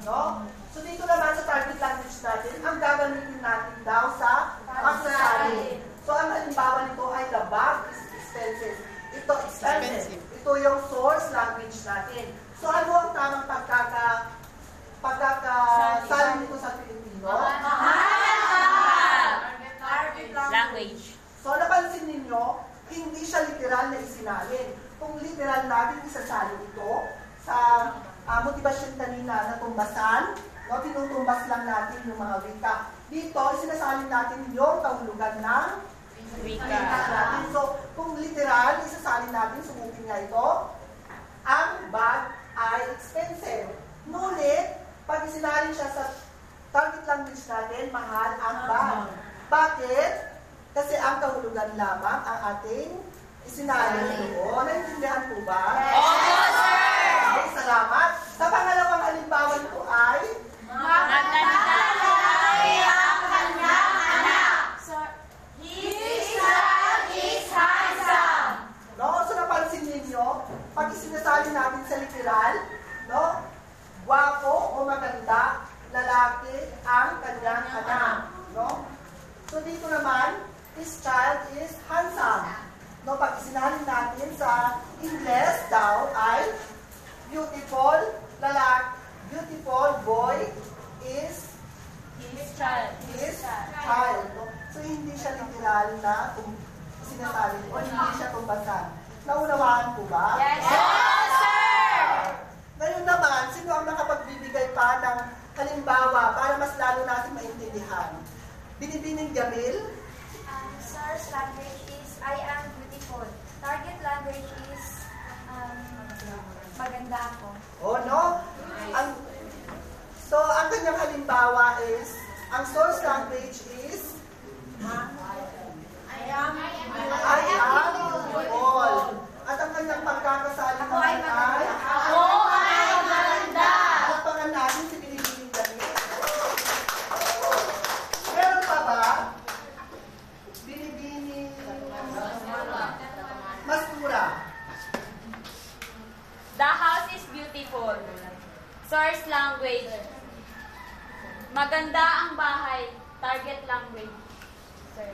No? So dito naman sa target language natin, ang gagamitin natin daw sa pagsasalin. So ang halimbawa nito ay the bag is expensive. Ito expensive. Ito yung source language natin. So ano ang tamang pagkakasalin nito sa Pilipino? Language. So napansin ninyo, hindi siya literal na isinalin. Kung literal natin isasalin ito sa motivasyon kanina na tumbasan, no, tinutumbas lang natin yung mga wika. Dito, isinasalin natin yung kahulugan ng wika natin. So, kung literal, isasalin natin, subukin nga ito, ang bag ay expensive. Ngunit, pag isinalin siya sa target language natin, mahal ang bag. Bakit? Kasi ang kahulugan lamang ang ating isinalin doon. Naintindihan po ba? Yes, sir! Okay, salamat. Sa pangalawang halimbawa nito ay Maganda ang kanyang anak. His son is handsome. no, so napansin ninyo, pag isinasalin natin sa literal, no, gwapo o maganda, lalaki ang kanyang anak. No? So dito naman, his child is handsome. No, pag isinalin natin sa English daw ay beautiful lalaki, beautiful boy is His child. child. No? So hindi siya literal na sinasalin o hindi siya tumbasan. Naunawaan po ba? Yes, sir! Ngayon naman, sino ang nakapagbibigay pa ng halimbawa para mas lalo natin maintindihan? Binibining Jamil? Source language is I am beautiful. Target language is maganda ako. Oh, no? So, ang kanyang halimbawa is, ang source language is I am beautiful. At ang kanyang pagkakasalin Ako ay naman ay Ako ay maganda. Pagpagan natin si Binibining Jamil. Meron pa ba? Binibining Mastura. The house is beautiful. Source language. Maganda ang bahay. Target language. Sir.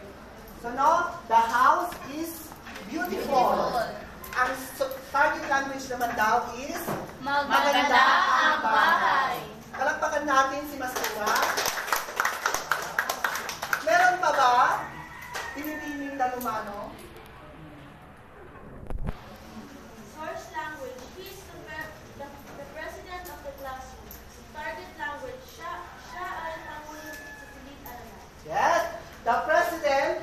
So, no, the house is beautiful. Ang target language naman daw is Maganda ang bahay. Palakpakan natin si Masura. Meron pa ba? Binibining na lumano? Source language. He is the president of the classroom. Target language. Siya ay pangulo sa silid-aralan. Yes, the president.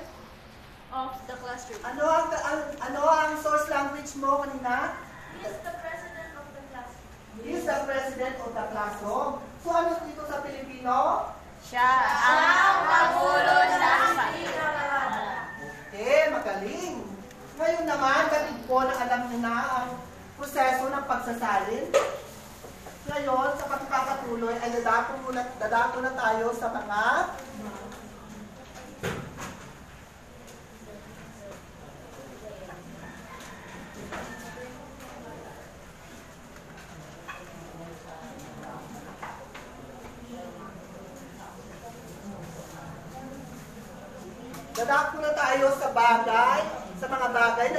Of the classroom. Ano ang source language mo kanina? He is the president of the classroom. He is the president of the classroom. So ano dito sa Pilipino? Siya ang pangulo sa silid-aralan. Okay, magaling. Ngayon naman, kapit po na alam niyo na ang proseso ng pagsasalin. Ngayon, sa pagkakatuloy, ay dadako na tayo sa mga sa mga bagay na